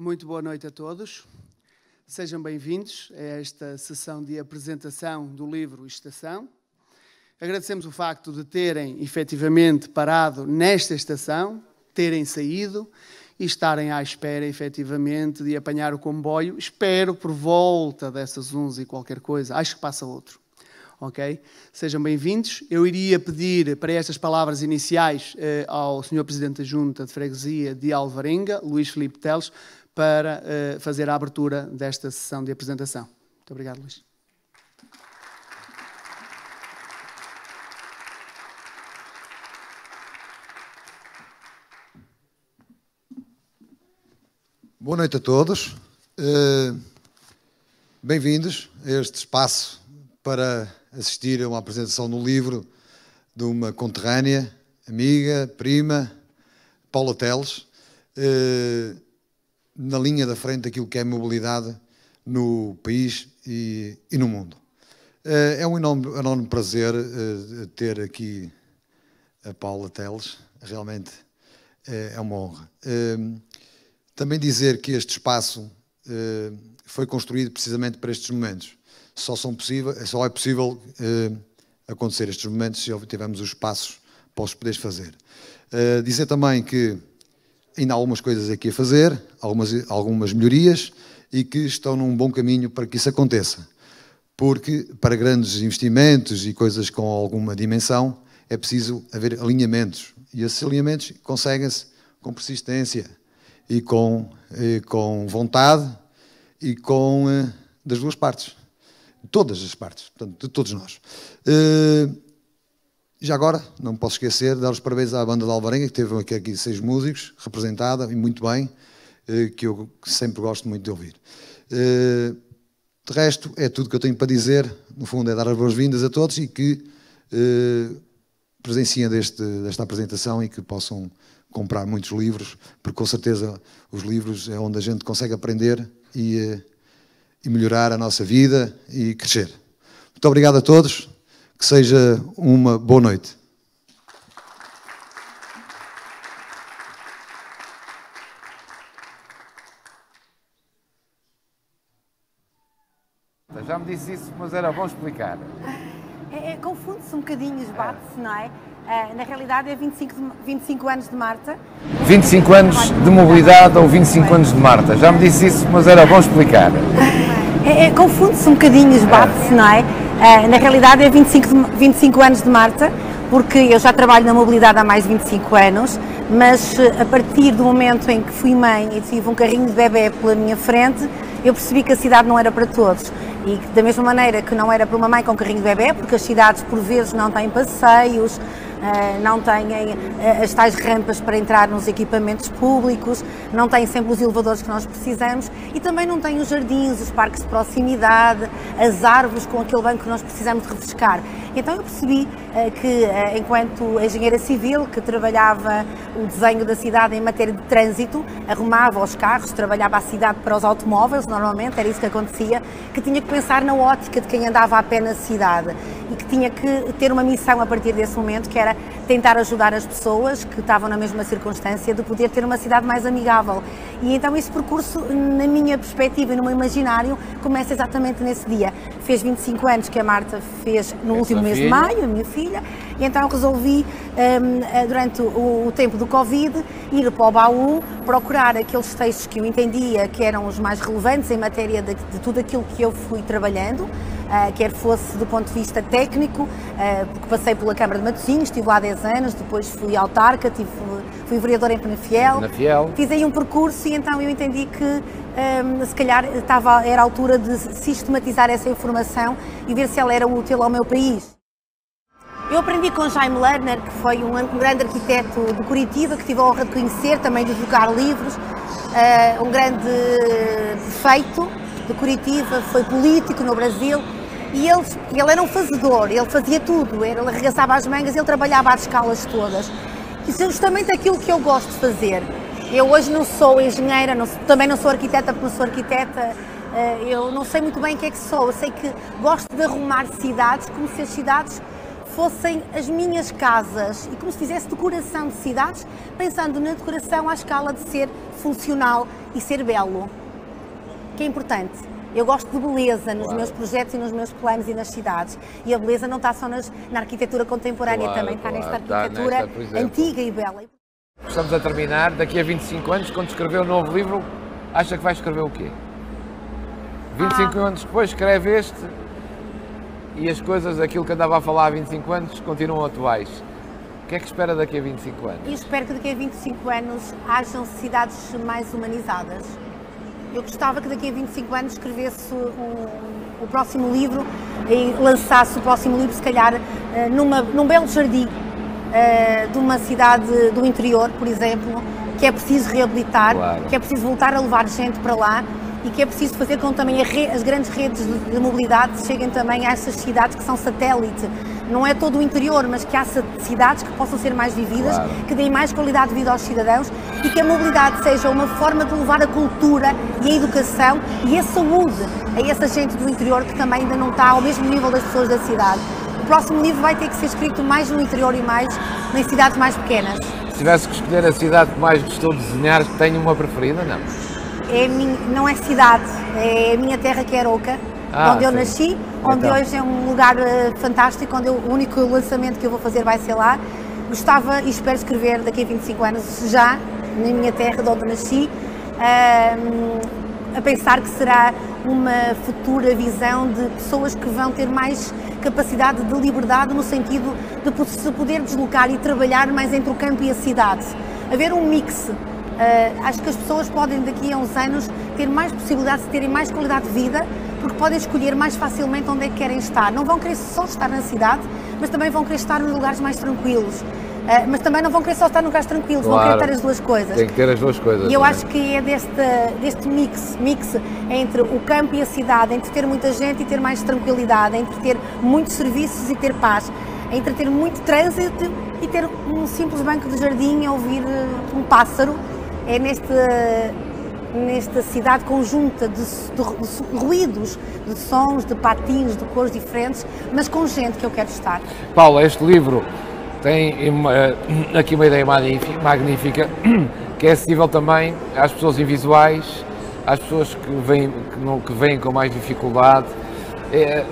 Muito boa noite a todos. Sejam bem-vindos a esta sessão de apresentação do livro Estação. Agradecemos o facto de terem efetivamente parado nesta estação, terem saído e estarem à espera efetivamente de apanhar o comboio. Espero por volta dessas 11 e qualquer coisa, acho que passa outro. Ok? Sejam bem-vindos. Eu iria pedir para estas palavras iniciais ao Sr. Presidente da Junta de Freguesia de Alvarenga, Luís Filipe Teles, para fazer a abertura desta sessão de apresentação. Muito obrigado, Luís. Boa noite a todos. Bem-vindos a este espaço para assistir a uma apresentação do livro de uma conterrânea, amiga, prima, Paula Teles, na linha da frente daquilo que é mobilidade no país e no mundo. É um enorme prazer ter aqui a Paula Teles, realmente é uma honra. Também dizer que este espaço foi construído precisamente para estes momentos. Só é possível acontecer estes momentos se tivermos os espaços para os poderes fazer. Dizer também que ainda há algumas coisas aqui a fazer, algumas melhorias, e que estão num bom caminho para que isso aconteça. Porque para grandes investimentos e coisas com alguma dimensão é preciso haver alinhamentos. E esses alinhamentos conseguem-se com persistência e com vontade e das duas partes. Todas as partes, portanto, de todos nós. Já agora, não me posso esquecer de dar os parabéns à banda de Alvarenga, que teve aqui 6 músicos, representada, e muito bem, que eu sempre gosto muito de ouvir. De resto, é tudo que eu tenho para dizer. No fundo, é dar as boas-vindas a todos e que presenciem desta apresentação e que possam comprar muitos livros, porque com certeza os livros é onde a gente consegue aprender e melhorar a nossa vida e crescer. Muito obrigado a todos. Que seja uma boa noite. Já me disse isso, mas era bom explicar. Confunde-se um bocadinho, esbate-se, não é? Na realidade é 25 anos de Marta. 25 anos de mobilidade ou 25 anos de Marta? Já me disse isso, mas era bom explicar. Confunde-se um bocadinho, esbate-se, não é? Na realidade é 25 anos de Marta, porque eu já trabalho na mobilidade há mais de 25 anos, mas a partir do momento em que fui mãe e tive um carrinho de bebê pela minha frente, eu percebi que a cidade não era para todos. E da mesma maneira que não era para uma mãe com carrinho de bebê, porque as cidades por vezes não têm passeios, não têm as tais rampas para entrar nos equipamentos públicos, não têm sempre os elevadores que nós precisamos e também não têm os jardins, os parques de proximidade, as árvores com aquele banco que nós precisamos de refrescar. Então eu percebi que, enquanto engenheira civil, que trabalhava o desenho da cidade em matéria de trânsito, arrumava os carros, trabalhava a cidade para os automóveis, normalmente era isso que acontecia, que tinha que pensar na ótica de quem andava a pé na cidade e que tinha que ter uma missão a partir desse momento, que era tentar ajudar as pessoas que estavam na mesma circunstância de poder ter uma cidade mais amigável. E então esse percurso, na minha perspectiva e no meu imaginário, começa exatamente nesse dia. Fez 25 anos que a Marta fez no último mês de maio, a minha filha, e então resolvi, durante o tempo do Covid, ir para o baú, procurar aqueles textos que eu entendia que eram os mais relevantes em matéria de tudo aquilo que eu fui trabalhando, quer fosse do ponto de vista técnico, porque passei pela Câmara de Matosinhos, estive lá há 10 anos, depois fui autarca, fui vereadora em Penafiel, fiz aí um percurso e então eu entendi que se calhar era a altura de sistematizar essa informação e ver se ela era útil ao meu país. Eu aprendi com Jaime Lerner, que foi um grande arquiteto de Curitiba, que tive a honra de conhecer, também de educar livros, um grande prefeito de Curitiba, foi político no Brasil. E ele era um fazedor, ele fazia tudo, ele arregaçava as mangas, ele trabalhava às escalas todas. Isso é justamente aquilo que eu gosto de fazer. Eu hoje não sou engenheira, também não sou arquiteta, porque não sou arquiteta, eu não sei muito bem o que é que sou. Eu sei que gosto de arrumar cidades como se as cidades fossem as minhas casas e como se fizesse decoração de cidades, pensando na decoração à escala de ser funcional e ser belo, que é importante. Eu gosto de beleza nos meus projetos e nos meus planos e nas cidades. E a beleza não está só na arquitetura contemporânea, também está nesta arquitetura antiga e bela. Estamos a terminar, daqui a 25 anos, quando escrever o novo livro, acha que vai escrever o quê? 25 anos depois escreve este e as coisas, aquilo que andava a falar há 25 anos, continuam atuais. O que é que espera daqui a 25 anos? Eu espero que daqui a 25 anos hajam cidades mais humanizadas. Eu gostava que daqui a 25 anos escrevesse o próximo livro e lançasse o próximo livro, se calhar, num belo jardim de uma cidade do interior, por exemplo, que é preciso reabilitar, que é preciso voltar a levar gente para lá e que é preciso fazer com que também as grandes redes de mobilidade cheguem também a essas cidades que são satélite. Não é todo o interior, mas que há cidades que possam ser mais vividas, que deem mais qualidade de vida aos cidadãos e que a mobilidade seja uma forma de levar a cultura e a educação e a saúde a essa gente do interior que também ainda não está ao mesmo nível das pessoas da cidade. O próximo livro vai ter que ser escrito mais no interior e mais nas cidades mais pequenas. Se tivesse que escolher a cidade que mais gostou de desenhar, tem uma preferida, não? Não é cidade, é a minha terra que é Arouca, onde eu nasci, onde hoje é um lugar fantástico, onde o único lançamento que eu vou fazer vai ser lá. Gostava e espero escrever daqui a 25 anos já, na minha terra de onde nasci, a pensar que será uma futura visão de pessoas que vão ter mais capacidade de liberdade no sentido de se poder deslocar e trabalhar mais entre o campo e a cidade. Haver um mix. Acho que as pessoas podem daqui a uns anos ter mais possibilidade de terem mais qualidade de vida porque podem escolher mais facilmente onde é que querem estar. Não vão querer só estar na cidade, mas também vão querer estar nos lugares mais tranquilos. Mas também não vão querer só estar nos lugares tranquilos, vão querer ter as duas coisas. Tem que ter as duas coisas. E eu acho que é deste mix entre o campo e a cidade, entre ter muita gente e ter mais tranquilidade, entre ter muitos serviços e ter paz, entre ter muito trânsito e ter um simples banco de jardim a ouvir um pássaro. É nesta cidade conjunta de ruídos, de sons, de patins, de cores diferentes, mas com gente que eu quero estar. Paula, este livro tem aqui uma ideia magnífica, que é acessível também às pessoas invisuais, às pessoas que vêm com mais dificuldade.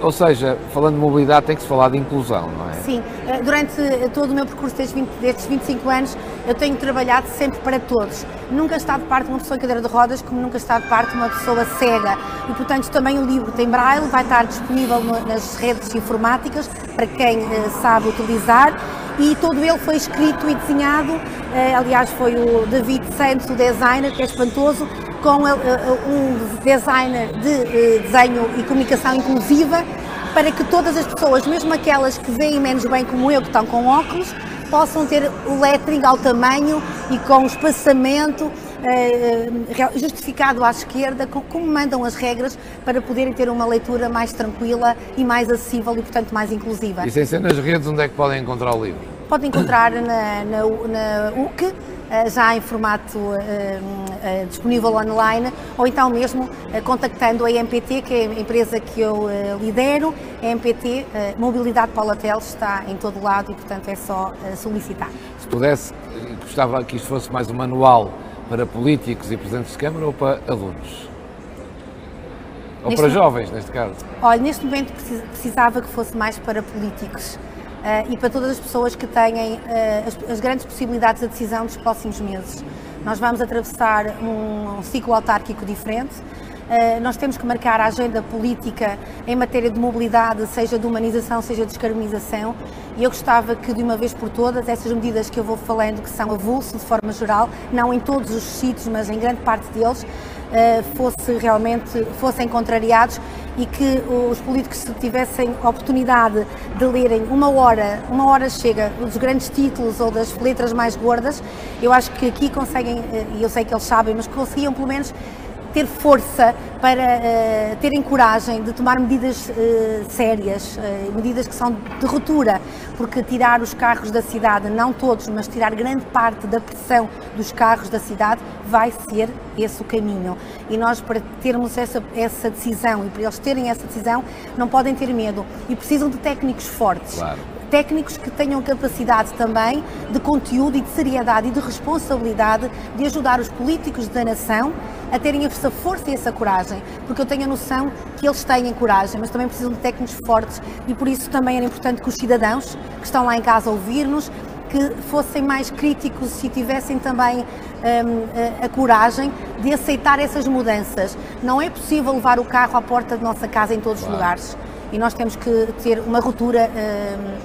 Ou seja, falando de mobilidade tem que se falar de inclusão, não é? Sim, durante todo o meu percurso destes 25 anos eu tenho trabalhado sempre para todos. Nunca está de parte de uma pessoa em cadeira de rodas como nunca está de parte de uma pessoa cega e portanto também o livro tem braille, vai estar disponível nas redes informáticas para quem sabe utilizar e todo ele foi escrito e desenhado, aliás foi o David Santos, o designer, que é espantoso, com um designer de desenho e comunicação inclusiva para que todas as pessoas, mesmo aquelas que veem menos bem como eu, que estão com óculos, possam ter o lettering ao tamanho e com o espaçamento justificado à esquerda, como mandam as regras, para poderem ter uma leitura mais tranquila e mais acessível e, portanto, mais inclusiva. E sem ser nas redes, onde é que podem encontrar o livro? Podem encontrar na UC, já em formato disponível online, ou então mesmo contactando a EMPT, que é a empresa que eu lidero. A EMPT, Mobilidade Paula Teles, está em todo lado e, portanto, é só solicitar. Se pudesse, gostava que isto fosse mais um manual para políticos e presidentes de Câmara ou para alunos? Ou para jovens, neste caso? Olha, neste momento precisava que fosse mais para políticos. E para todas as pessoas que têm as grandes possibilidades de decisão dos próximos meses. Nós vamos atravessar um ciclo autárquico diferente, nós temos que marcar a agenda política em matéria de mobilidade, seja de humanização, seja de descarbonização, e eu gostava que de uma vez por todas essas medidas que eu vou falando, que são avulso de forma geral, não em todos os sítios, mas em grande parte deles, fossem contrariados e que os políticos tivessem a oportunidade de lerem uma hora chega, dos grandes títulos ou das letras mais gordas. Eu acho que aqui conseguem, e eu sei que eles sabem, mas conseguiam pelo menos ter força para terem coragem de tomar medidas sérias, medidas que são de ruptura, porque tirar os carros da cidade, não todos, mas tirar grande parte da pressão dos carros da cidade, vai ser esse o caminho. E nós, para termos essa decisão e para eles terem essa decisão, não podem ter medo e precisam de técnicos fortes. Claro. técnicos que tenham capacidade também de conteúdo e de seriedade e de responsabilidade de ajudar os políticos da nação a terem essa força e essa coragem, porque eu tenho a noção que eles têm coragem, mas também precisam de técnicos fortes e por isso também era importante que os cidadãos que estão lá em casa a ouvir-nos, que fossem mais críticos e tivessem também a coragem de aceitar essas mudanças. Não é possível levar o carro à porta da nossa casa em todos os lugares. E nós temos que ter uma ruptura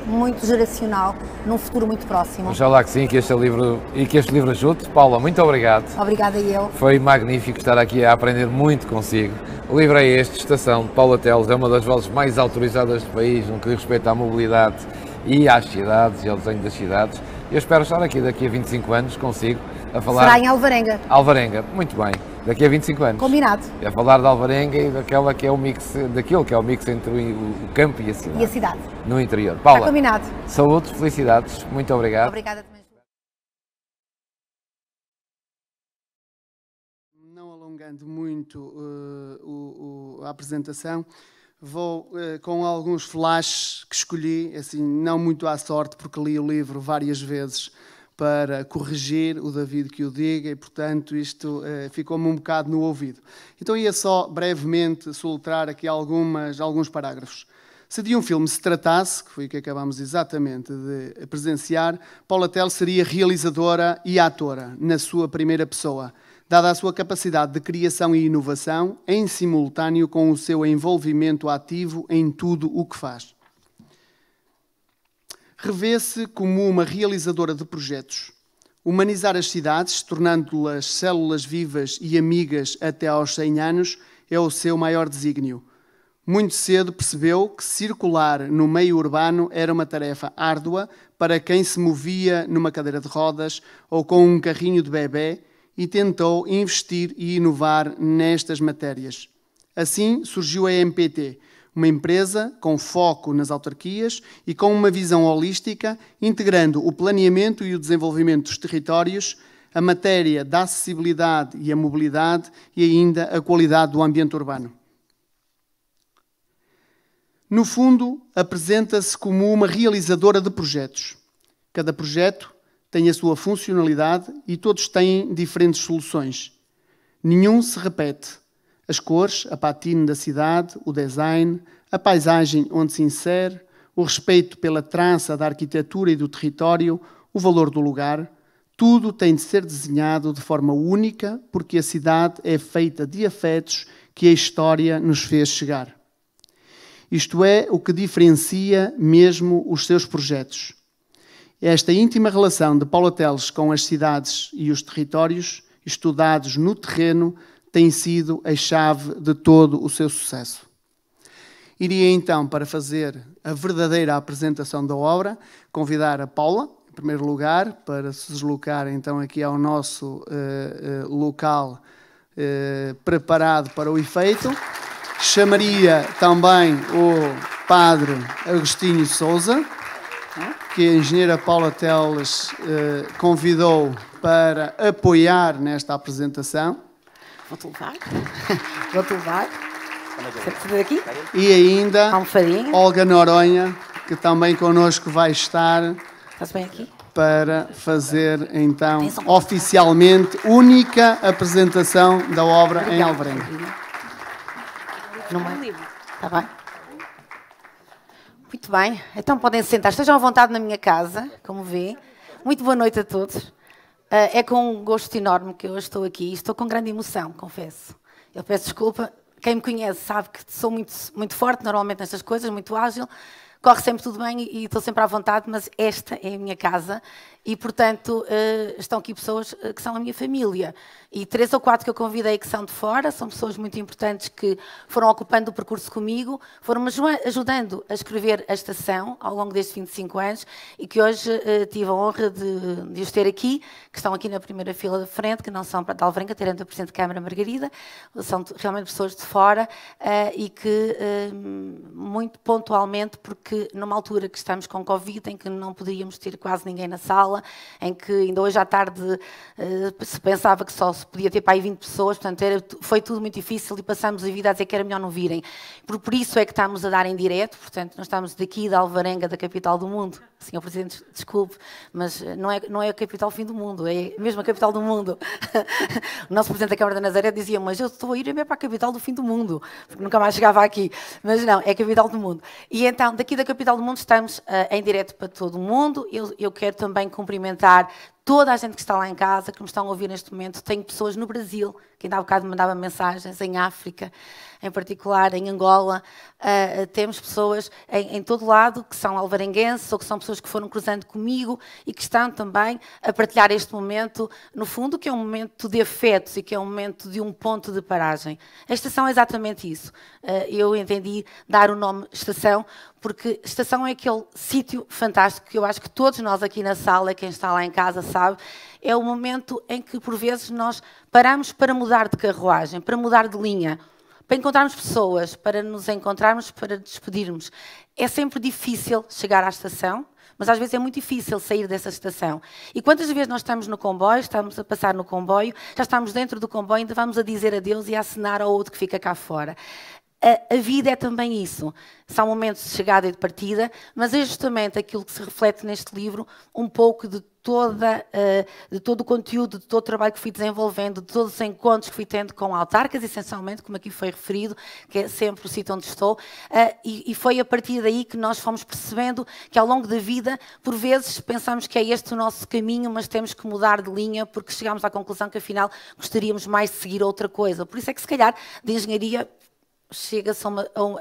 muito geracional num futuro muito próximo. Oxalá que sim, que este livro ajude. Paula, muito obrigado. Obrigada a eu. Foi magnífico estar aqui a aprender muito consigo. O livro é este, Estação, de Paula Teles, é uma das vozes mais autorizadas do país no que diz respeito à mobilidade e às cidades e ao desenho das cidades. Eu espero estar aqui daqui a 25 anos consigo a falar... Será em Alvarenga. Alvarenga, muito bem. Daqui a 25 anos. Combinado. A falar de Alvarenga e daquilo que é o mix entre o campo e a cidade. E a cidade. No interior. Paula, está combinado. Saúde, felicidades, muito obrigado. Obrigada também. Não alongando muito a apresentação, vou com alguns flashes que escolhi, assim, não muito à sorte, porque li o livro várias vezes para corrigir o David que o diga e, portanto, isto ficou-me um bocado no ouvido. Então ia só brevemente soletrar aqui alguns parágrafos. Se de um filme se tratasse, que foi o que acabámos exatamente de presenciar, Paula Teles seria realizadora e atora, na sua primeira pessoa, dada a sua capacidade de criação e inovação, em simultâneo com o seu envolvimento ativo em tudo o que faz. Revê-se como uma realizadora de projetos. Humanizar as cidades, tornando-las células vivas e amigas até aos 100 anos, é o seu maior desígnio. Muito cedo percebeu que circular no meio urbano era uma tarefa árdua para quem se movia numa cadeira de rodas ou com um carrinho de bebê e tentou investir e inovar nestas matérias. Assim surgiu a MPT, uma empresa com foco nas autarquias e com uma visão holística, integrando o planeamento e o desenvolvimento dos territórios, a matéria da acessibilidade e a mobilidade e ainda a qualidade do ambiente urbano. No fundo, apresenta-se como uma realizadora de projetos. Cada projeto tem a sua funcionalidade e todos têm diferentes soluções. Nenhum se repete. As cores, a patina da cidade, o design, a paisagem onde se insere, o respeito pela traça da arquitetura e do território, o valor do lugar, tudo tem de ser desenhado de forma única porque a cidade é feita de afetos que a história nos fez chegar. Isto é o que diferencia mesmo os seus projetos. Esta íntima relação de Paula Teles com as cidades e os territórios, estudados no terreno, tem sido a chave de todo o seu sucesso. Iria então, para fazer a verdadeira apresentação da obra, convidar a Paula, em primeiro lugar, para se deslocar então aqui ao nosso local preparado para o efeito. Chamaria também o Padre Agostinho Sousa, que a engenheira Paula Teles convidou para apoiar nesta apresentação. Vou-te levar. Vou-te levar. Sempre aqui. E ainda Olga Noronha, que também connosco vai estar. Estás bem aqui? Para fazer então oficialmente única apresentação da obra em Alvarenga. Está bem? Muito bem. Então podem se sentar. Estejam à vontade na minha casa, como vê. Muito boa noite a todos. É com um gosto enorme que eu estou aqui. Estou com grande emoção, confesso. Eu peço desculpa. Quem me conhece sabe que sou muito forte, normalmente nestas coisas, muito ágil. Corre sempre tudo bem e estou sempre à vontade, mas esta é a minha casa e, portanto, estão aqui pessoas que são a minha família. E 3 ou 4 que eu convidei que são de fora, são pessoas muito importantes que foram ocupando o percurso comigo, foram-me ajudando a escrever a estação ao longo destes 25 anos e que hoje tive a honra de os ter aqui, que estão aqui na primeira fila de frente, que não são de Alvarenga, tirando a Presidente de Câmara Margarida, são realmente pessoas de fora e que, muito pontualmente, porque numa altura que estamos com Covid, em que não podíamos ter quase ninguém na sala, sala, em que ainda hoje à tarde se pensava que só se podia ter para aí 20 pessoas, portanto foi tudo muito difícil e passamos a vida a dizer que era melhor não virem. Por isso é que estamos a dar em direto, portanto nós estamos daqui da Alvarenga, da capital do mundo. Senhor Presidente, desculpe, mas não é a capital fim do mundo, é mesmo a capital do mundo. O nosso Presidente da Câmara da Nazaré dizia, mas eu estou a ir para a capital do fim do mundo, porque nunca mais chegava aqui. Mas não, é a capital do mundo. E então, daqui da capital do mundo, estamos em direto para todo o mundo. Eu quero também cumprimentar toda a gente que está lá em casa, que me estão a ouvir neste momento. Tenho pessoas no Brasil, que ainda há bocado me mandava mensagens, em África, em particular, em Angola. Temos pessoas em todo lado que são alvarenguenses ou que são pessoas que foram cruzando comigo e que estão também a partilhar este momento, no fundo, que é um momento de afetos e que é um momento de um ponto de paragem. A estação é exatamente isso. Eu entendi dar o nome estação, porque estação é aquele sítio fantástico que eu acho que todos nós aqui na sala, quem está lá em casa sabe, é o momento em que, por vezes, nós paramos para mudar de carruagem, para mudar de linha, para encontrarmos pessoas, para nos encontrarmos, para despedirmos. É sempre difícil chegar à estação, mas às vezes é muito difícil sair dessa estação. E quantas vezes nós estamos no comboio, estamos a passar no comboio, já estamos dentro do comboio, ainda vamos a dizer adeus e a acenar ao outro que fica cá fora. A vida é também isso. São momentos de chegada e de partida, mas é justamente aquilo que se reflete neste livro, um pouco de todo o conteúdo, de todo o trabalho que fui desenvolvendo, de todos os encontros que fui tendo com autarcas, essencialmente, como aqui foi referido, que é sempre o sítio onde estou, e foi a partir daí que nós fomos percebendo que ao longo da vida, por vezes, pensamos que é este o nosso caminho, mas temos que mudar de linha, porque chegámos à conclusão que, afinal, gostaríamos mais de seguir outra coisa. Por isso é que, se calhar, de engenharia chega-se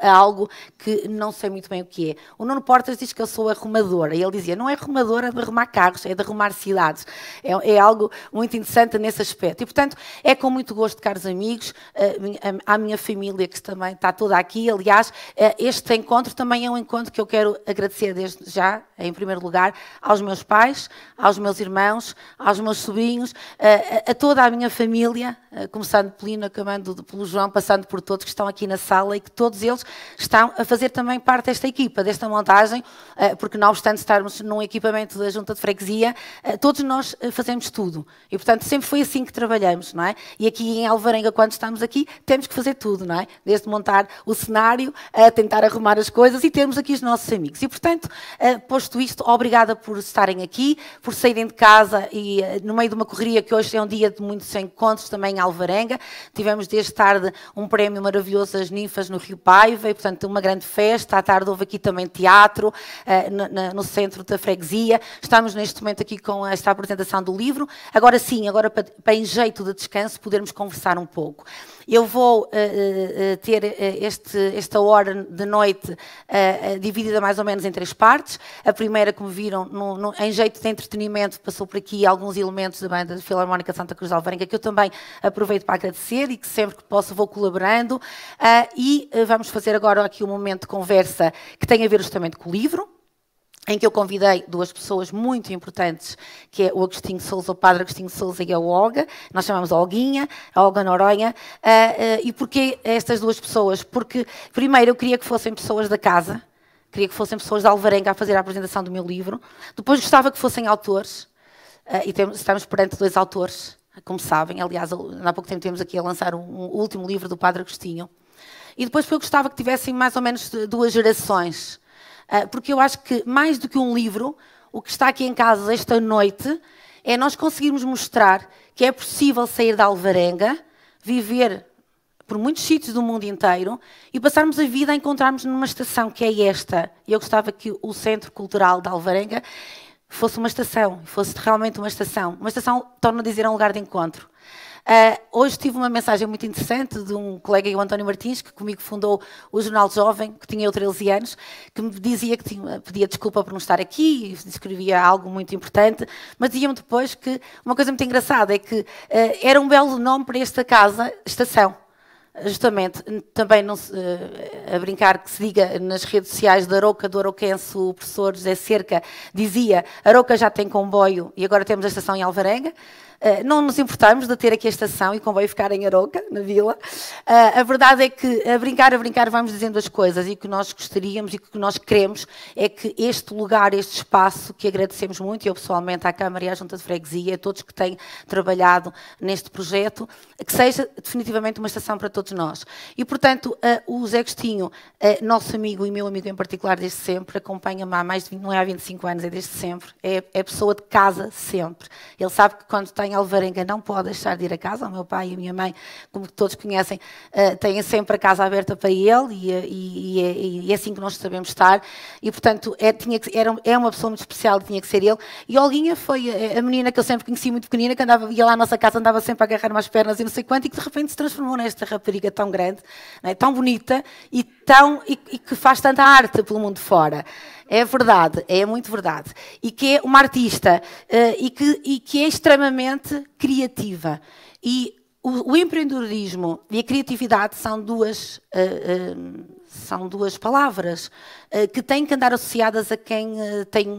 a algo que não sei muito bem o que é. O Nuno Portas diz que eu sou arrumadora, e ele dizia, não é arrumadora de arrumar carros, é de arrumar cidades. É algo muito interessante nesse aspecto. E, portanto, é com muito gosto, caros amigos, à minha família, que também está toda aqui. Aliás, este encontro também é um encontro que eu quero agradecer desde já, em primeiro lugar, aos meus pais, aos meus irmãos, aos meus sobrinhos, a toda a minha família, começando pelo Lino, acabando pelo João, passando por todos que estão aqui na sala e que todos eles estão a fazer também parte desta equipa, desta montagem, porque não obstante estarmos num equipamento da Junta de Freguesia, todos nós fazemos tudo. E, portanto, sempre foi assim que trabalhamos, não é? E aqui em Alvarenga, quando estamos aqui, temos que fazer tudo, não é? Desde montar o cenário, a tentar arrumar as coisas e termos aqui os nossos amigos. E, portanto, posto isto, obrigada por estarem aqui, por saírem de casa e no meio de uma correria que hoje é um dia de muitos encontros também em Alvarenga. Tivemos desde tarde um prémio maravilhoso das Ninfas no Rio Paiva e, portanto, uma grande festa. À tarde houve aqui também teatro no centro da freguesia. Estamos neste momento aqui com esta apresentação do livro. Agora sim, agora para em jeito de descanso, podermos conversar um pouco. Eu vou ter esta hora de noite dividida mais ou menos em 3 partes. A primeira, como viram, em jeito de entretenimento, passou por aqui alguns elementos da Banda Filarmónica de Santa Cruz de Alvarenga, que eu também aproveito para agradecer e que sempre que posso vou colaborando. E vamos fazer agora aqui um momento de conversa que tem a ver justamente com o livro, em que eu convidei 2 pessoas muito importantes, que é o Agostinho Sousa, o Padre Agostinho Sousa e a Olga. Nós chamamos a Olguinha, a Olga Noronha. E porquê estas 2 pessoas? Porque, primeiro, eu queria que fossem pessoas da casa, queria que fossem pessoas de Alvarenga a fazer a apresentação do meu livro. Depois gostava que fossem autores, e estamos perante 2 autores, como sabem. Aliás, há pouco tempo temos aqui a lançar o último livro do Padre Agostinho. E depois eu gostava que tivessem mais ou menos 2 gerações. Porque eu acho que, mais do que um livro, o que está aqui em casa esta noite é nós conseguirmos mostrar que é possível sair da Alvarenga, viver por muitos sítios do mundo inteiro e passarmos a vida a encontrarmos numa estação que é esta. E eu gostava que o Centro Cultural da Alvarenga fosse uma estação, fosse realmente uma estação. Uma estação, torno a dizer, é um lugar de encontro. Hoje tive uma mensagem muito interessante de um colega, o António Martins, que comigo fundou o Jornal Jovem, que tinha eu 13 anos, que me dizia que pedia desculpa por não estar aqui, e escrevia algo muito importante, mas dizia-me depois que uma coisa muito engraçada é que era um belo nome para esta casa, estação. Justamente, também não se, a brincar que se diga nas redes sociais de Arouca, do Arouquense, o professor José Cerca dizia: Arouca já tem comboio e agora temos a estação em Alvarenga. não nos importamos de ter aqui a estação e comboio ficar em Arouca, na vila. A verdade é que, a brincar, vamos dizendo as coisas, e o que nós gostaríamos e o que nós queremos é que este lugar, este espaço, que agradecemos muito, eu pessoalmente à Câmara e à Junta de Freguesia, a todos que têm trabalhado neste projeto, que seja definitivamente uma estação para todos nós. E, portanto, o Zé Agostinho, nosso amigo e meu amigo em particular desde sempre, acompanha-me há mais de 20, não é há 25 anos, é desde sempre, é pessoa de casa sempre. Ele sabe que quando tem alvarenga não pode deixar de ir a casa. O meu pai e a minha mãe, como todos conhecem, têm sempre a casa aberta para ele e é assim que nós sabemos estar. E, portanto, é uma pessoa muito especial, tinha que ser ele. E a Olguinha foi a menina que eu sempre conheci muito pequenina, que ia lá à nossa casa, andava sempre a agarrar-me às pernas e não sei quanto, e que de repente se transformou nesta rapariga tão grande, né, tão bonita e que faz tanta arte pelo mundo fora. É verdade, é muito verdade. E que é uma artista e que é extremamente criativa. E o empreendedorismo e a criatividade são duas palavras que têm que andar associadas a quem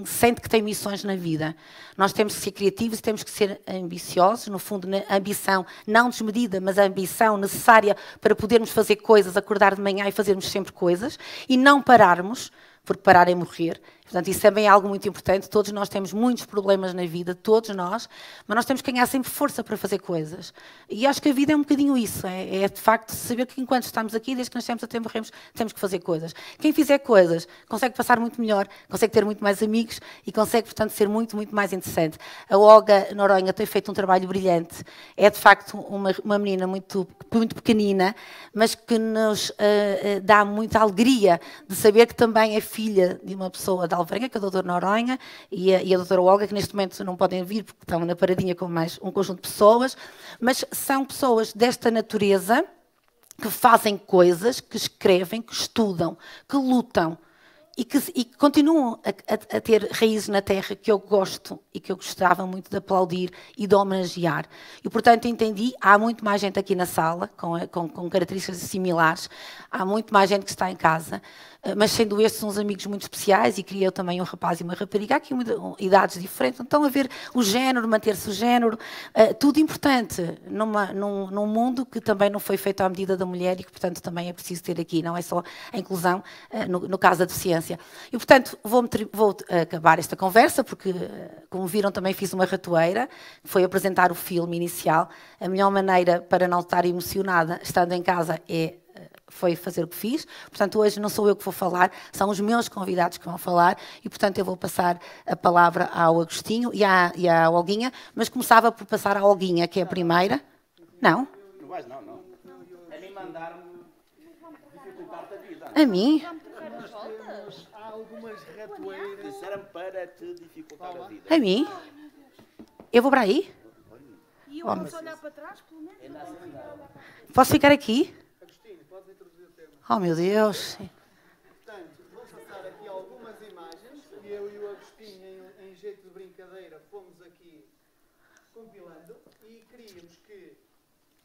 sente que tem missões na vida. Nós temos que ser criativos e temos que ser ambiciosos, no fundo, a ambição não desmedida, mas a ambição necessária para podermos fazer coisas, acordar de manhã e fazermos sempre coisas, e não pararmos, porque parar é morrer. Portanto, isso também é algo muito importante. Todos nós temos muitos problemas na vida, todos nós, mas nós temos que ganhar sempre força para fazer coisas. E acho que a vida é um bocadinho isso. É de facto saber que enquanto estamos aqui, desde que nascemos até morremos, temos que fazer coisas. Quem fizer coisas consegue passar muito melhor, consegue ter muito mais amigos e consegue, portanto, ser muito, muito mais interessante. A Olga Noronha tem feito um trabalho brilhante. É, de facto, uma menina muito, muito pequenina, mas que nos dá muita alegria de saber que também é filha de uma pessoa de Alvarenga, que é a doutora Noronha e a doutora Olga, que neste momento não podem vir porque estão na paradinha com mais um conjunto de pessoas, mas são pessoas desta natureza que fazem coisas, que escrevem, que estudam, que lutam e que continuam a ter raízes na terra, que eu gosto e que eu gostava muito de aplaudir e de homenagear. E, portanto, entendi, há muito mais gente aqui na sala, com características similares, há muito mais gente que está em casa, mas sendo estes uns amigos muito especiais, e queria eu também um rapaz e uma rapariga, há aqui idades diferentes, então a ver o género, manter-se o género, tudo importante, num mundo que também não foi feito à medida da mulher e que, portanto, também é preciso ter aqui, não é só a inclusão, no caso da deficiência. E, portanto, vou acabar esta conversa, porque, como viram, também fiz uma ratoeira, que foi apresentar o filme inicial. A melhor maneira para não estar emocionada, estando em casa, foi fazer o que fiz. Portanto, hoje não sou eu que vou falar, são os meus convidados que vão falar e, portanto, eu vou passar a palavra ao Agostinho e à Olguinha, mas começava por passar à Olguinha, que é a primeira. Não? Não vais, não. A mim mandar-me dificultar-te a vida. A mim? Há algumas ratoeiras. Disseram para te dificultar a vida. A mim? Eu vou para aí? E eu posso olhar para trás, pelo menos? Posso ficar aqui? Agostinho, podes introduzir o tema. Oh, meu Deus. Portanto, vou passar aqui algumas imagens que eu e o Agostinho, em jeito de brincadeira, fomos aqui compilando e queríamos que,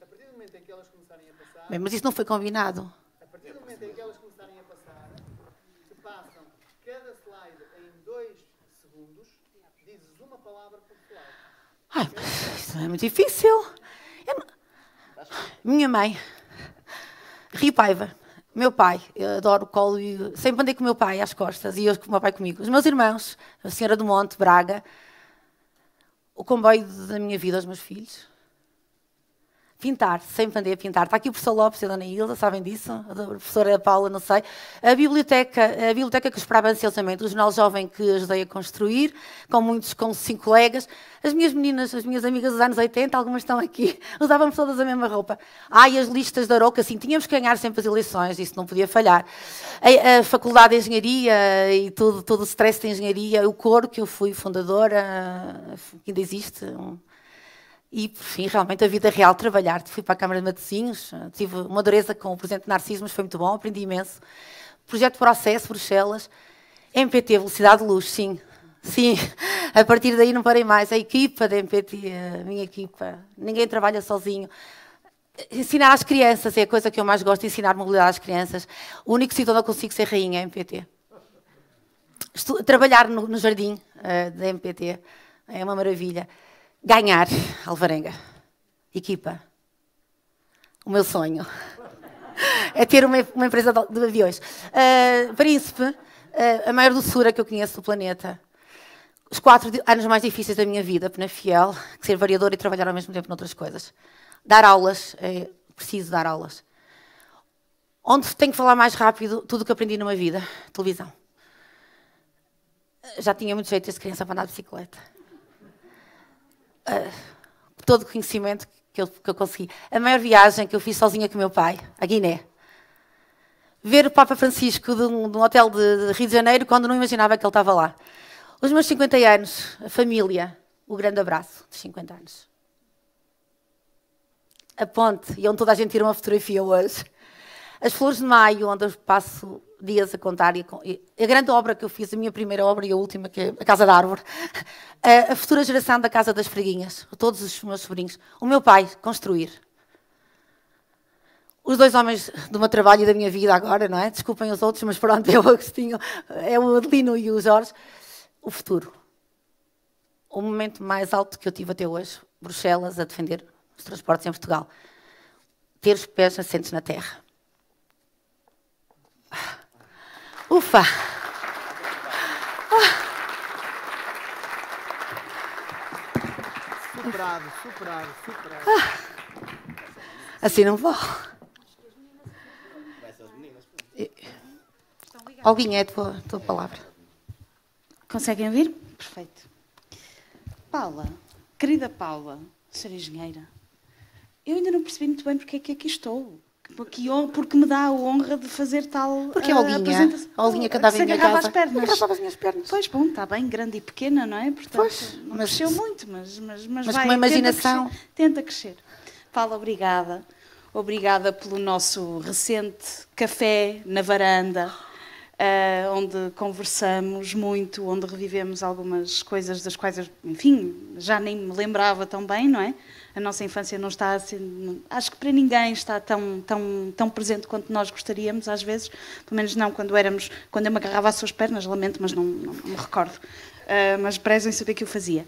a partir do momento em que elas começarem a passar, Bem, mas isso não foi combinado. a partir do momento em que elas começarem a passar, se passam cada slide em 2 segundos, dizes uma palavra por slide. Ai, isso é muito difícil. Minha mãe, Rio Paiva, meu pai, eu adoro o colo e sempre andei com o meu pai às costas e eu com o meu pai comigo. Os meus irmãos, a Senhora do Monte, Braga, o comboio da minha vida, os meus filhos. Pintar, sempre andei a pintar. Está aqui o professor Lopes e a dona Hilda, sabem disso? A professora Paula, não sei. A biblioteca que eu esperava ansiosamente, o jornal jovem que ajudei a construir, com 5 colegas. As minhas meninas, as minhas amigas dos anos 80, algumas estão aqui, usávamos todas a mesma roupa. E as listas da Arouca, assim, tínhamos que ganhar sempre as eleições, isso não podia falhar. A Faculdade de Engenharia e todo o stress de engenharia, o coro que eu fui fundadora, que ainda existe, e, por fim, realmente, a vida real, trabalhar. Fui para a Câmara de Matosinhos, tive uma dureza com o Presidente Narciso, mas foi muito bom, aprendi imenso. Projeto Processo, Bruxelas, MPT, Velocidade de Luz, sim. Sim, a partir daí não parei mais. A equipa da MPT, a minha equipa, ninguém trabalha sozinho. Ensinar às crianças é a coisa que eu mais gosto, ensinar mobilidade às crianças. O único sítio onde eu consigo ser rainha é a MPT. Trabalhar no jardim da MPT é uma maravilha. Ganhar, Alvarenga. Equipa. O meu sonho é ter uma empresa de aviões. Príncipe, a maior doçura que eu conheço do planeta. Os 4 anos mais difíceis da minha vida, Penafiel, ser variador e trabalhar ao mesmo tempo noutras coisas. Dar aulas, preciso dar aulas. Onde tenho que falar mais rápido, tudo o que aprendi numa vida, televisão. Já tinha muito jeito desde criança para andar de bicicleta. Todo o conhecimento que eu consegui. A maior viagem que eu fiz sozinha com o meu pai, a Guiné. Ver o Papa Francisco de um hotel de Rio de Janeiro quando não imaginava que ele estava lá. Os meus 50 anos, a família, o grande abraço dos 50 anos. A ponte, e onde toda a gente tira uma fotografia hoje. As Flores de Maio, onde eu passo dias a contar. A grande obra que eu fiz, a minha primeira obra e a última, que é a Casa da Árvore. A futura geração da Casa das Freguinhas. Todos os meus sobrinhos. O meu pai, construir. Os 2 homens do meu trabalho e da minha vida agora, não é? Desculpem os outros, mas pronto, é o Agostinho, é o Adelino e o Jorge. O futuro. O momento mais alto que eu tive até hoje. Bruxelas a defender os transportes em Portugal. Ter os pés assentes na terra. Ufa! Superado. Assim não vou. Olguinha, é a tua palavra. Conseguem ouvir? Perfeito. Paula, querida Paula, ser engenheira, eu ainda não percebi muito bem porque é que aqui estou. Porque me dá a honra de fazer tal porque é a Olguinha que andava em minha casa. As pernas. Agarrava as minhas pernas. Pois, bom, está bem, grande e pequena, não é? Portanto, pois, não cresceu muito, mas vai. Com uma imaginação. Tenta crescer. Paula, obrigada. Obrigada pelo nosso recente café na varanda, onde conversamos muito, onde revivemos algumas coisas das quais, enfim, já nem me lembrava tão bem, não é? A nossa infância não está assim, acho que para ninguém está tão presente quanto nós gostaríamos, às vezes, pelo menos não quando eu me agarrava às suas pernas, lamento, mas não me recordo. Mas prezo em saber que o fazia.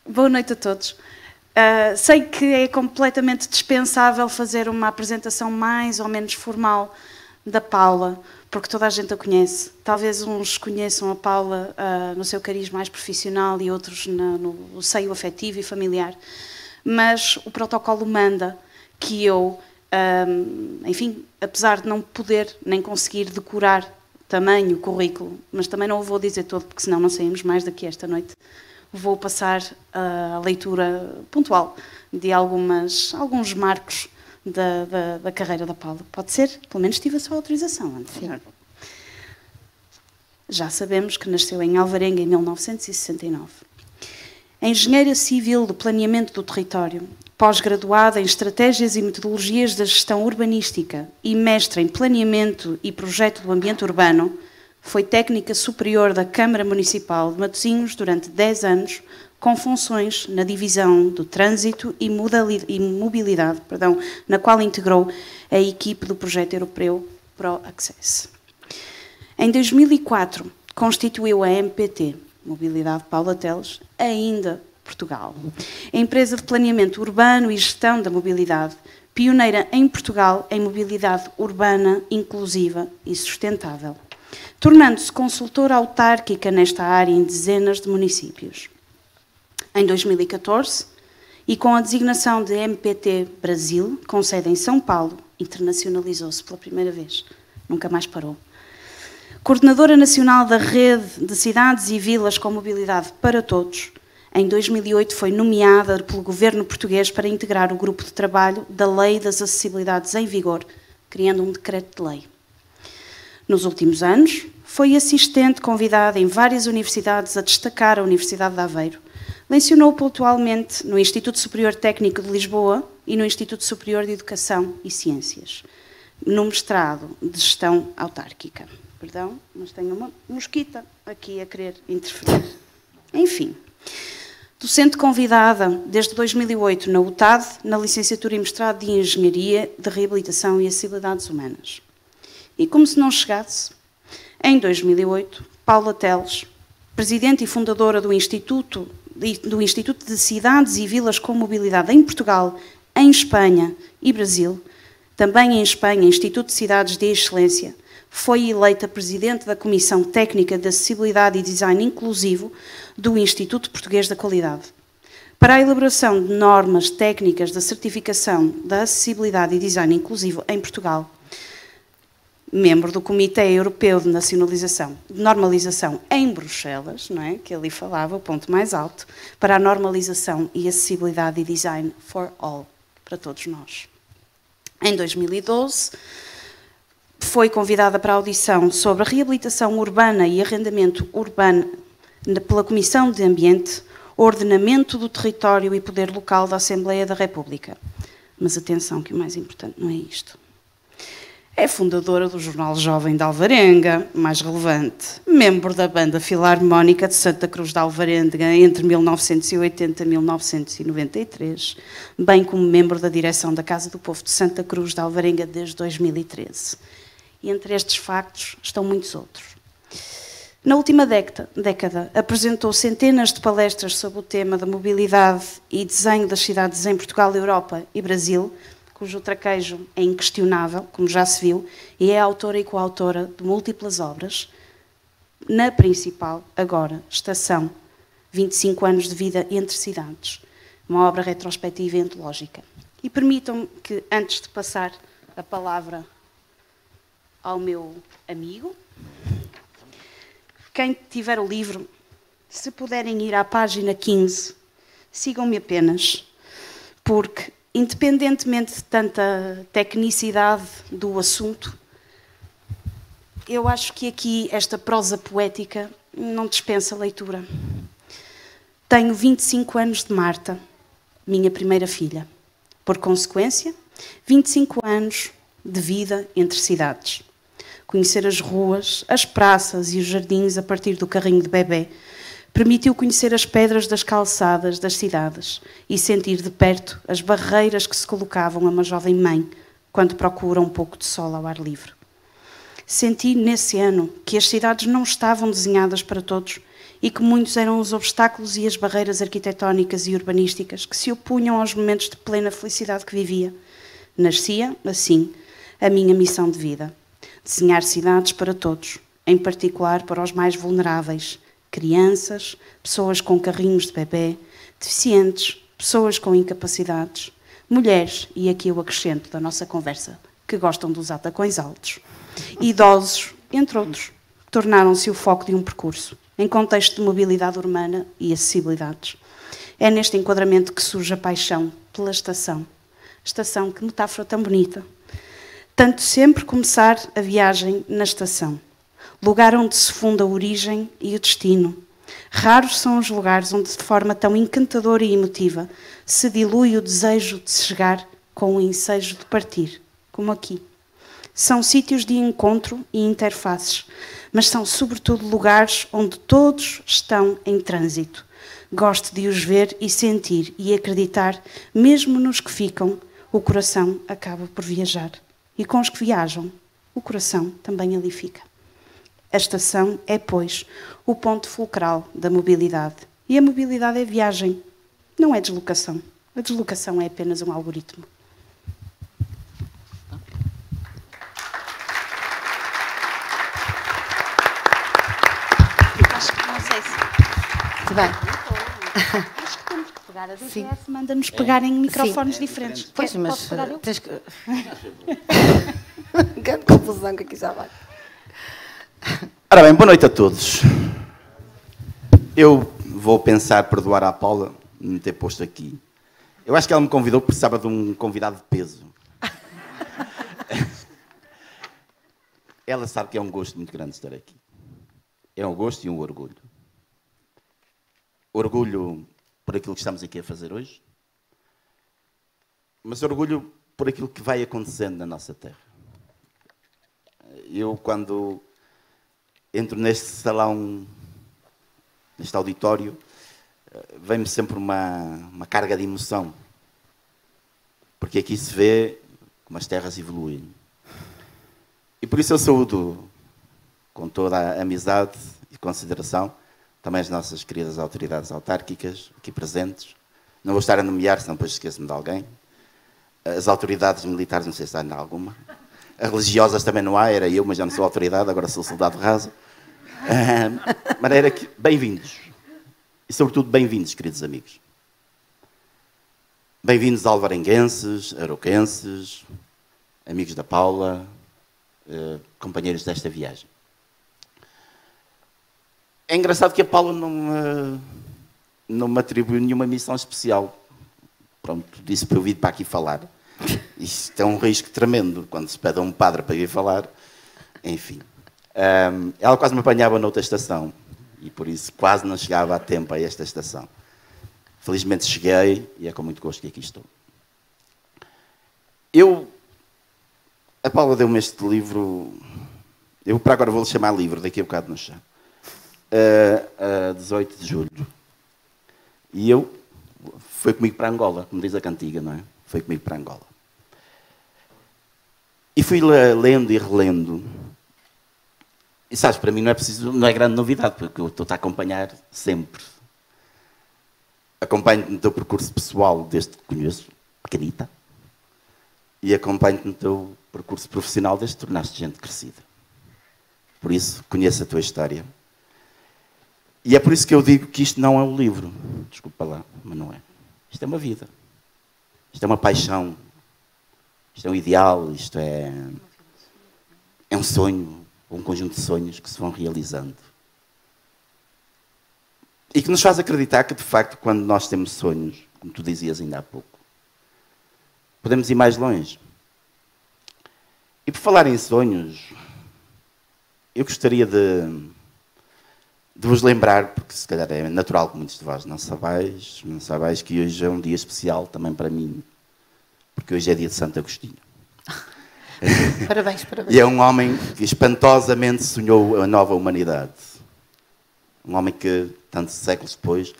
Boa noite a todos. Sei que é completamente dispensável fazer uma apresentação mais ou menos formal da Paula, porque toda a gente a conhece. Talvez uns conheçam a Paula no seu cariz mais profissional e outros no seio afetivo e familiar. Mas o protocolo manda que eu, enfim, apesar de não poder nem conseguir decorar tamanho currículo, mas também não o vou dizer todo, porque senão não saímos mais daqui esta noite, vou passar a leitura pontual de alguns marcos da carreira da Paula. Pode ser? Pelo menos tive a sua autorização antes. Sim. Já sabemos que nasceu em Alvarenga em 1969. Engenheira civil do planeamento do território, pós-graduada em estratégias e metodologias da gestão urbanística e mestre em planeamento e projeto do ambiente urbano, foi técnica superior da Câmara Municipal de Matosinhos durante 10 anos, com funções na divisão do trânsito e mobilidade, na qual integrou a equipe do projeto europeu ProAccess. Em 2004, constituiu a MPT, Mobilidade Paula Teles, ainda Portugal. A empresa de planeamento urbano e gestão da mobilidade, pioneira em Portugal em mobilidade urbana, inclusiva e sustentável, tornando-se consultora autárquica nesta área em dezenas de municípios. Em 2014, e com a designação de MPT Brasil, com sede em São Paulo, internacionalizou-se pela primeira vez. Nunca mais parou. Coordenadora Nacional da Rede de Cidades e Vilas com Mobilidade para Todos, em 2008 foi nomeada pelo governo português para integrar o grupo de trabalho da Lei das Acessibilidades em vigor, criando um decreto de lei. Nos últimos anos, foi assistente convidada em várias universidades a destacar a Universidade de Aveiro. Lecionou pontualmente no Instituto Superior Técnico de Lisboa e no Instituto Superior de Educação e Ciências, no mestrado de Gestão Autárquica. Perdão, mas tenho uma mosquita aqui a querer interferir. Enfim, docente convidada desde 2008 na UTAD, na licenciatura e mestrado de Engenharia de Reabilitação e Acessibilidades Humanas. E como se não chegasse, em 2008, Paula Teles, presidente e fundadora do Instituto do Instituto de Cidades e Vilas com Mobilidade em Portugal, em Espanha e Brasil, também em Espanha, Instituto de Cidades de Excelência, foi eleita Presidente da Comissão Técnica de Acessibilidade e Design Inclusivo do Instituto Português da Qualidade. Para a elaboração de normas técnicas da certificação da acessibilidade e design inclusivo em Portugal, membro do Comitê Europeu de Normalização em Bruxelas, não é? Que ali falava, o ponto mais alto, para a normalização e acessibilidade e design for all, para todos nós. Em 2012, foi convidada para a audição sobre a reabilitação urbana e arrendamento urbano pela Comissão de Ambiente, Ordenamento do Território e Poder Local da Assembleia da República. Mas atenção, que o mais importante não é isto. É fundadora do Jornal Jovem de Alvarenga, mais relevante, membro da Banda Filarmónica de Santa Cruz de Alvarenga entre 1980 e 1993, bem como membro da direção da Casa do Povo de Santa Cruz de Alvarenga desde 2013. E entre estes factos estão muitos outros. Na última década, apresentou centenas de palestras sobre o tema da mobilidade e desenho das cidades em Portugal, Europa e Brasil, cujo traquejo é inquestionável, como já se viu, e é autora e coautora de múltiplas obras, na principal, agora, Estação, 25 anos de vida entre cidades, uma obra retrospectiva e antológica. E permitam-me que, antes de passar a palavra ao meu amigo, quem tiver o livro, se puderem ir à página 15, sigam-me apenas, porque, independentemente de tanta tecnicidade do assunto, eu acho que aqui esta prosa poética não dispensa leitura. Tenho 25 anos de Marta, minha primeira filha. Por consequência, 25 anos de vida entre cidades. Conhecer as ruas, as praças e os jardins a partir do carrinho de bebê permitiu conhecer as pedras das calçadas das cidades e sentir de perto as barreiras que se colocavam a uma jovem mãe quando procura um pouco de sol ao ar livre. Senti nesse ano que as cidades não estavam desenhadas para todos e que muitos eram os obstáculos e as barreiras arquitetónicas e urbanísticas que se opunham aos momentos de plena felicidade que vivia. Nascia, assim, a minha missão de vida. Desenhar cidades para todos, em particular para os mais vulneráveis, crianças, pessoas com carrinhos de bebê, deficientes, pessoas com incapacidades, mulheres, e aqui eu acrescento da nossa conversa, que gostam dos tacões altos, idosos, entre outros, tornaram-se o foco de um percurso, em contexto de mobilidade urbana e acessibilidades. É neste enquadramento que surge a paixão pela estação. Estação, que metáfora tão bonita. Tanto sempre começar a viagem na estação, lugar onde se funda a origem e o destino. Raros são os lugares onde, de forma tão encantadora e emotiva, se dilui o desejo de se chegar com o ensejo de partir, como aqui. São sítios de encontro e interfaces, mas são sobretudo lugares onde todos estão em trânsito. Gosto de os ver e sentir e acreditar, mesmo nos que ficam, o coração acaba por viajar. E com os que viajam, o coração também ali fica. A estação é, pois, o ponto fulcral da mobilidade. E a mobilidade é viagem, não é deslocação. A deslocação é apenas um algoritmo. Acho que não sei se... Muito bem. Acho que temos que pegar. A DGS manda-nos pegar em microfones diferentes. Pois, mas posso pegar eu? tens que... Grande confusão que aqui já vai. Ora bem, boa noite a todos. Eu vou pensar perdoar à Paula me ter posto aqui. Eu acho que ela me convidou porque precisava de um convidado de peso. Ela sabe que é um gosto muito grande estar aqui. É um gosto e um orgulho. Orgulho por aquilo que estamos aqui a fazer hoje, mas orgulho por aquilo que vai acontecendo na nossa terra. Eu, quando entro neste salão, neste auditório, vem-me sempre uma carga de emoção, porque aqui se vê como as terras evoluem. E por isso eu saúdo, com toda a amizade e consideração, também as nossas queridas autoridades autárquicas aqui presentes. Não vou estar a nomear, senão depois esqueço-me de alguém. As autoridades militares, não sei se há ainda alguma. As religiosas também não há, era eu, mas já não sou autoridade, agora sou soldado raso. De maneira que, bem-vindos. E, sobretudo, bem-vindos, queridos amigos. Bem-vindos alvarenguenses, aroquenses, amigos da Paula, companheiros desta viagem. É engraçado que a Paula não me atribuiu nenhuma missão especial. Pronto, disse para eu vir para aqui falar. Isto é um risco tremendo, quando se pede a um padre para vir falar. Enfim. Ela quase me apanhava noutra estação, e por isso quase não chegava a tempo a esta estação. Felizmente cheguei, e é com muito gosto que aqui estou. A Paula deu-me este livro, eu para agora vou-lhe chamar livro, daqui a bocado no chão, a 18 de julho. E foi comigo para Angola, como diz a cantiga, não é? Foi comigo para Angola. E fui lendo e relendo. E sabes, para mim não é grande novidade, porque eu estou-te a acompanhar sempre. Acompanho-te no teu percurso pessoal desde que te conheço, pequenita, e acompanho-te no teu percurso profissional desde que te tornaste gente crescida. Por isso, conheço a tua história. E é por isso que eu digo que isto não é um livro. Desculpa lá, mas não é. Isto é uma vida. Isto é uma paixão. Isto é um ideal. Isto é um sonho, um conjunto de sonhos que se vão realizando. E que nos faz acreditar que, de facto, quando nós temos sonhos, como tu dizias ainda há pouco, podemos ir mais longe. E por falar em sonhos, eu gostaria de vos lembrar, porque se calhar é natural que muitos de vós não sabais que hoje é um dia especial também para mim, porque hoje é dia de Santo Agostinho. Parabéns, parabéns. E é um homem que espantosamente sonhou a nova humanidade. Um homem que, tantos séculos depois,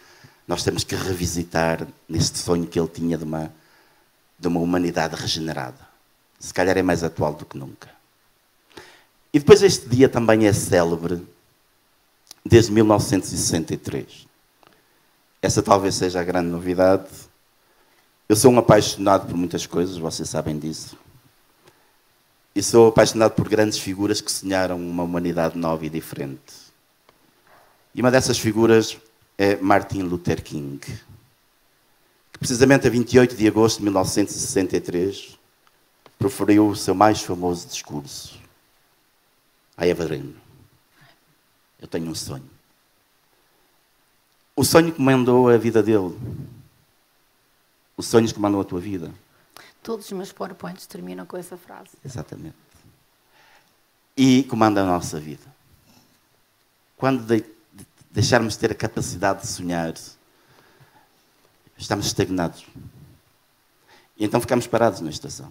nós temos que revisitar neste sonho que ele tinha de uma humanidade regenerada. Se calhar é mais atual do que nunca. E depois este dia também é célebre desde 1963. Essa talvez seja a grande novidade. Eu sou um apaixonado por muitas coisas, vocês sabem disso. E sou apaixonado por grandes figuras que sonharam uma humanidade nova e diferente. E uma dessas figuras é Martin Luther King, que precisamente a 28 de agosto de 1963 proferiu o seu mais famoso discurso. I have a dream. Eu tenho um sonho. O sonho que mandou a vida dele. Os sonhos que mandam a tua vida. Todos os meus PowerPoints terminam com essa frase. Exatamente. E comanda a nossa vida. Quando deixarmos de ter a capacidade de sonhar, estamos estagnados. E então ficamos parados na estação.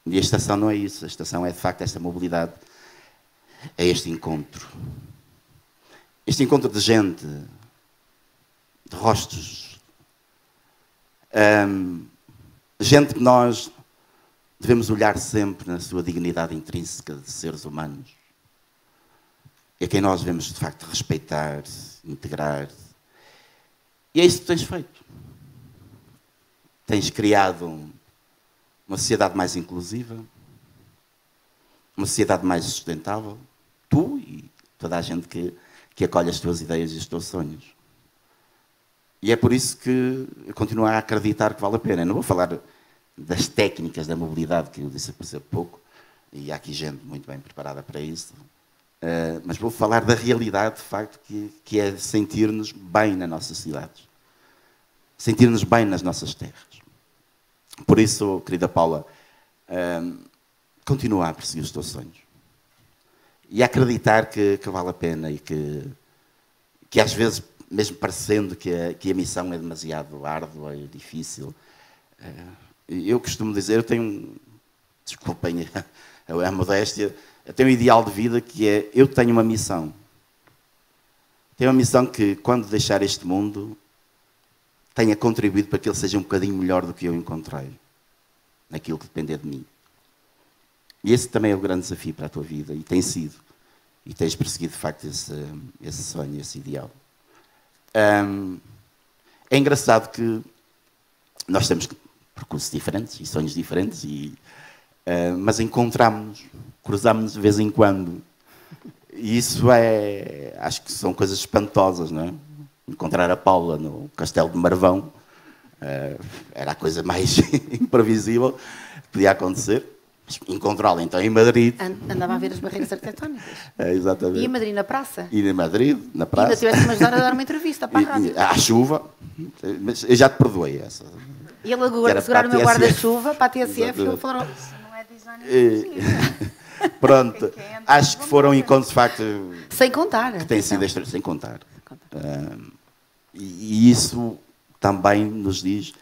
E a estação não é isso. A estação é, de facto, esta mobilidade. É este encontro. Este encontro de gente, de rostos. Gente que nós devemos olhar sempre na sua dignidade intrínseca de seres humanos. E a quem nós devemos, de facto, respeitar, integrar. E é isso que tens feito. Tens criado uma sociedade mais inclusiva, uma sociedade mais sustentável. Tu e toda a gente que acolhe as tuas ideias e os teus sonhos. E é por isso que eu continuo a acreditar que vale a pena. Eu não vou falar das técnicas da mobilidade, que eu disse há pouco, e há aqui gente muito bem preparada para isso, mas vou falar da realidade, de facto, que é sentir-nos bem nas nossas cidades. Sentir-nos bem nas nossas terras. Por isso, querida Paula, continua a perseguir os teus sonhos. E a acreditar que vale a pena e que às vezes, mesmo parecendo que a missão é demasiado árdua e difícil, eu costumo dizer, eu tenho, desculpem a modéstia, eu tenho um ideal de vida que é, eu tenho uma missão. Tenho uma missão que, quando deixar este mundo, tenha contribuído para que ele seja um bocadinho melhor do que eu encontrei, naquilo que depender de mim. E esse também é o grande desafio para a tua vida, e tem sido. e tens perseguido, de facto, esse sonho, esse ideal. É engraçado que nós temos percursos diferentes e sonhos diferentes, mas encontramos-nos, cruzamos-nos de vez em quando. E isso acho que são coisas espantosas, não é? Encontrar a Paula no Castelo de Marvão era a coisa mais imprevisível que podia acontecer. Encontrá-la então em Madrid. Andava a ver as barreiras arquitetónicas. Exatamente. E em Madrid na praça. E em Madrid, na praça. E ainda tiveste que me ajudar a dar uma entrevista para a rádio. À chuva. Mas eu já te perdoei essa. E ele agora segurar o meu guarda-chuva para a TSF e ele falou... Não é design. Pronto, acho que foram encontros de facto. Sem contar. Que têm sido sem contar. E isso também nos diz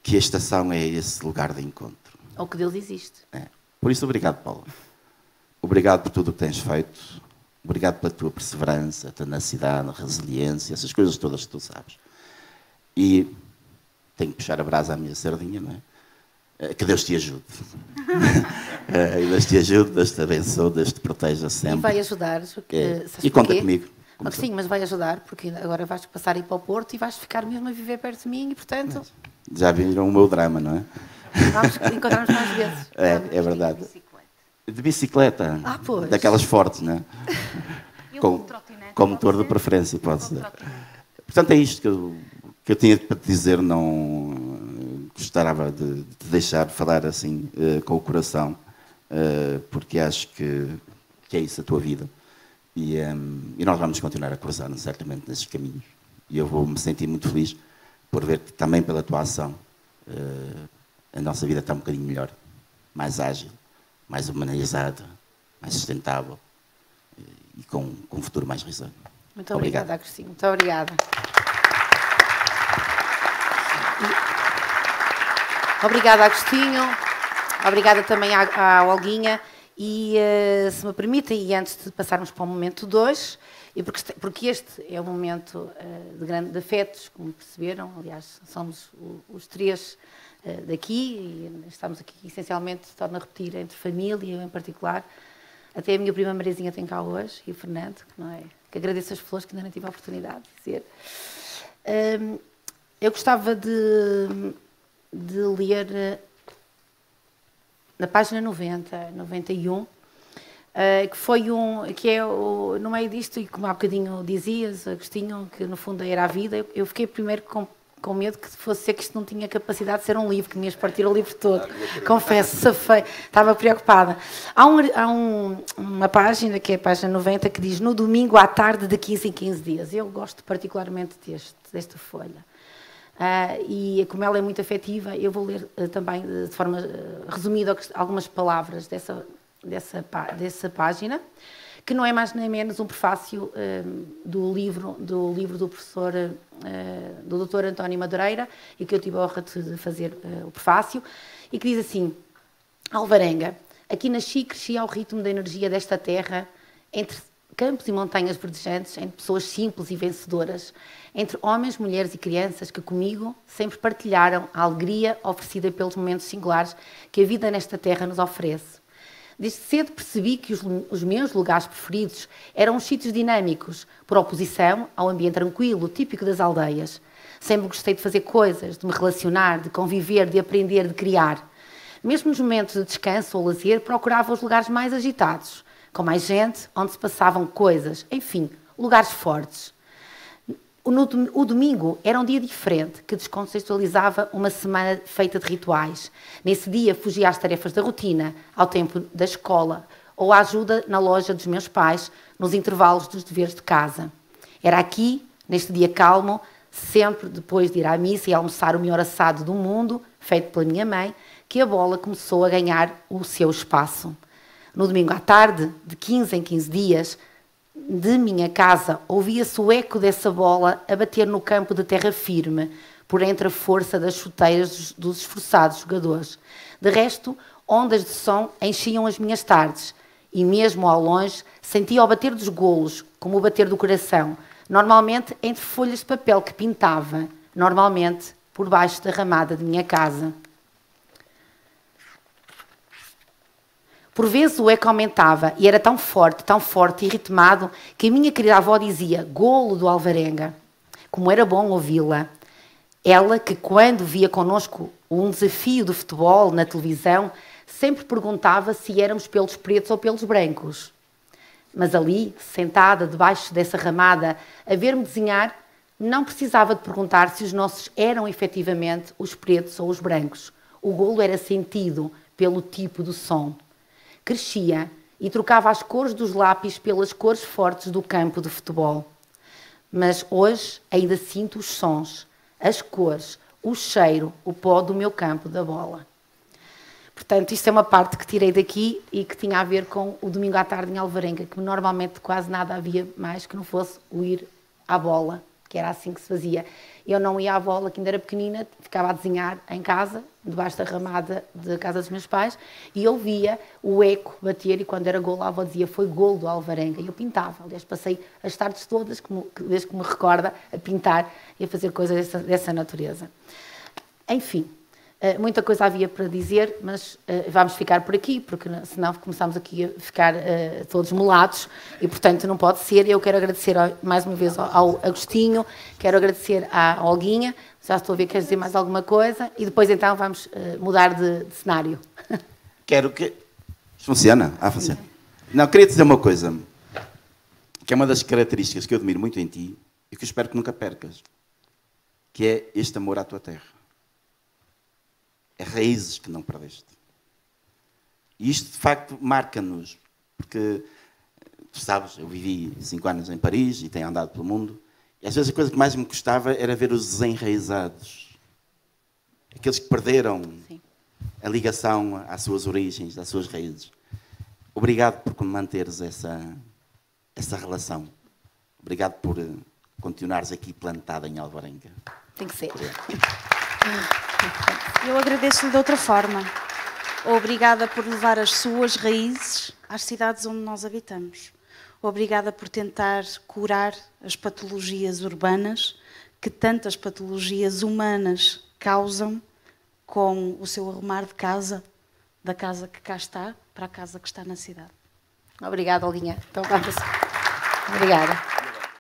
que a estação é esse lugar de encontro. Ou que Deus existe. Por isso, obrigado, Paulo. Obrigado por tudo o que tens feito. Obrigado pela tua perseverança, tenacidade, resiliência, essas coisas todas que tu sabes. E tenho que puxar a brasa à minha sardinha, não é? Que Deus te ajude. Deus te ajude, Deus te abençoe, Deus te proteja sempre. E vai ajudar. E conta comigo. Sim, mas vai ajudar, porque agora vais passar a ir para o Porto e vais ficar mesmo a viver perto de mim e, portanto... Já viram o meu drama, não é? Vamos encontrar-nos mais vezes. É verdade. De bicicleta. Pois. Daquelas fortes, não é? Com motor de preferência, pode ser. Portanto, é isto que eu tinha para te dizer. Não gostava de te deixar falar assim com o coração, porque acho que é isso a tua vida. E nós vamos continuar a cruzar-nos certamente nesses caminhos. E eu vou me sentir muito feliz por ver que também pela tua ação a nossa vida está um bocadinho melhor, mais ágil, mais humanizada, mais sustentável e com um futuro mais risonho. Muito obrigada, Agostinho. Muito obrigada. Obrigada, Agostinho. Obrigada também à Olguinha. E, se me permitem, e antes de passarmos para o momento 2, porque este é um momento de afetos, como perceberam, aliás, somos os três daqui, e estamos aqui essencialmente, torno a repetir, entre família, eu em particular. Até a minha prima Mariazinha tem cá hoje, e o Fernando, que agradeço as flores que ainda não tive a oportunidade de dizer. Eu gostava de ler na página 90, 91, no meio disto, e como há bocadinho dizias, Agostinho, que no fundo era a vida, eu fiquei primeiro com medo que fosse ser que isto não tinha capacidade de ser um livro, que me ias partir o livro todo. Confesso, safei, estava preocupada. Há uma página, que é a página 90, que diz: no domingo à tarde de 15 em 15 dias. Eu gosto particularmente desta folha. E como ela é muito afetiva, eu vou ler também de forma resumida algumas palavras dessa página, que não é mais nem menos um prefácio do livro do professor, do Dr. António Madureira, e que eu tive a honra de fazer o prefácio, e que diz assim: Alvarenga, aqui nasci e cresci ao ritmo da energia desta terra, entre campos e montanhas verdejantes, entre pessoas simples e vencedoras, entre homens, mulheres e crianças que comigo sempre partilharam a alegria oferecida pelos momentos singulares que a vida nesta terra nos oferece. Desde cedo percebi que os meus lugares preferidos eram os sítios dinâmicos, por oposição ao ambiente tranquilo, típico das aldeias. Sempre gostei de fazer coisas, de me relacionar, de conviver, de aprender, de criar. Mesmo nos momentos de descanso ou lazer, procurava os lugares mais agitados, com mais gente, onde se passavam coisas, enfim, lugares fortes. O domingo era um dia diferente, que descontextualizava uma semana feita de rituais. Nesse dia fugia às tarefas da rotina, ao tempo da escola, ou à ajuda na loja dos meus pais, nos intervalos dos deveres de casa. Era aqui, neste dia calmo, sempre depois de ir à missa e almoçar o melhor assado do mundo, feito pela minha mãe, que a bola começou a ganhar o seu espaço. No domingo à tarde, de 15 em 15 dias, de minha casa, ouvia-se o eco dessa bola a bater no campo de terra firme, por entre a força das chuteiras dos esforçados jogadores. De resto, ondas de som enchiam as minhas tardes, e mesmo ao longe sentia o bater dos golos, como o bater do coração, normalmente entre folhas de papel que pintava, normalmente por baixo da ramada de minha casa. Por vezes o eco aumentava e era tão forte e ritmado, que a minha querida avó dizia golo do Alvarenga. Como era bom ouvi-la. Ela que, quando via connosco um desafio de futebol na televisão, sempre perguntava se éramos pelos pretos ou pelos brancos. Mas ali, sentada debaixo dessa ramada, a ver-me desenhar, não precisava de perguntar se os nossos eram efetivamente os pretos ou os brancos. O golo era sentido pelo tipo do som. Crescia e trocava as cores dos lápis pelas cores fortes do campo de futebol. Mas hoje ainda sinto os sons, as cores, o cheiro, o pó do meu campo da bola. Portanto, isto é uma parte que tirei daqui e que tinha a ver com o domingo à tarde em Alvarenga, que normalmente quase nada havia mais que não fosse o ir à bola, que era assim que se fazia. Eu não ia à bola, que ainda era pequenina, ficava a desenhar em casa, debaixo da ramada da casa dos meus pais, e eu via o eco bater, e quando era golo, a avó dizia, foi golo do Alvarenga, e eu pintava. Aliás, passei as tardes todas, desde que me recorda, a pintar e a fazer coisas dessa natureza. Enfim, muita coisa havia para dizer, mas vamos ficar por aqui, porque senão começamos aqui a ficar todos molados e, portanto, não pode ser. Eu quero agradecer mais uma vez ao Agostinho, quero agradecer à Olguinha, já estou a ver que queres dizer mais alguma coisa, e depois então vamos mudar de cenário. Quero que... Funciona? Funciona. Não, queria dizer uma coisa, que é uma das características que eu admiro muito em ti e que eu espero que nunca percas, que é este amor à tua terra. É raízes que não perdeste. E isto, de facto, marca-nos, porque, tu sabes, eu vivi 5 anos em Paris e tenho andado pelo mundo, e às vezes a coisa que mais me custava era ver os desenraizados. Aqueles que perderam a ligação às suas origens, às suas raízes. Obrigado por manteres essa relação. Obrigado por continuares aqui plantada em Alvarenga. Tem que ser. Eu agradeço-lhe de outra forma. Obrigada por levar as suas raízes às cidades onde nós habitamos. Obrigada por tentar curar as patologias urbanas que tantas patologias humanas causam com o seu arrumar de casa, da casa que cá está, para a casa que está na cidade. Obrigada, Olguinha. Então, vamos. Obrigada.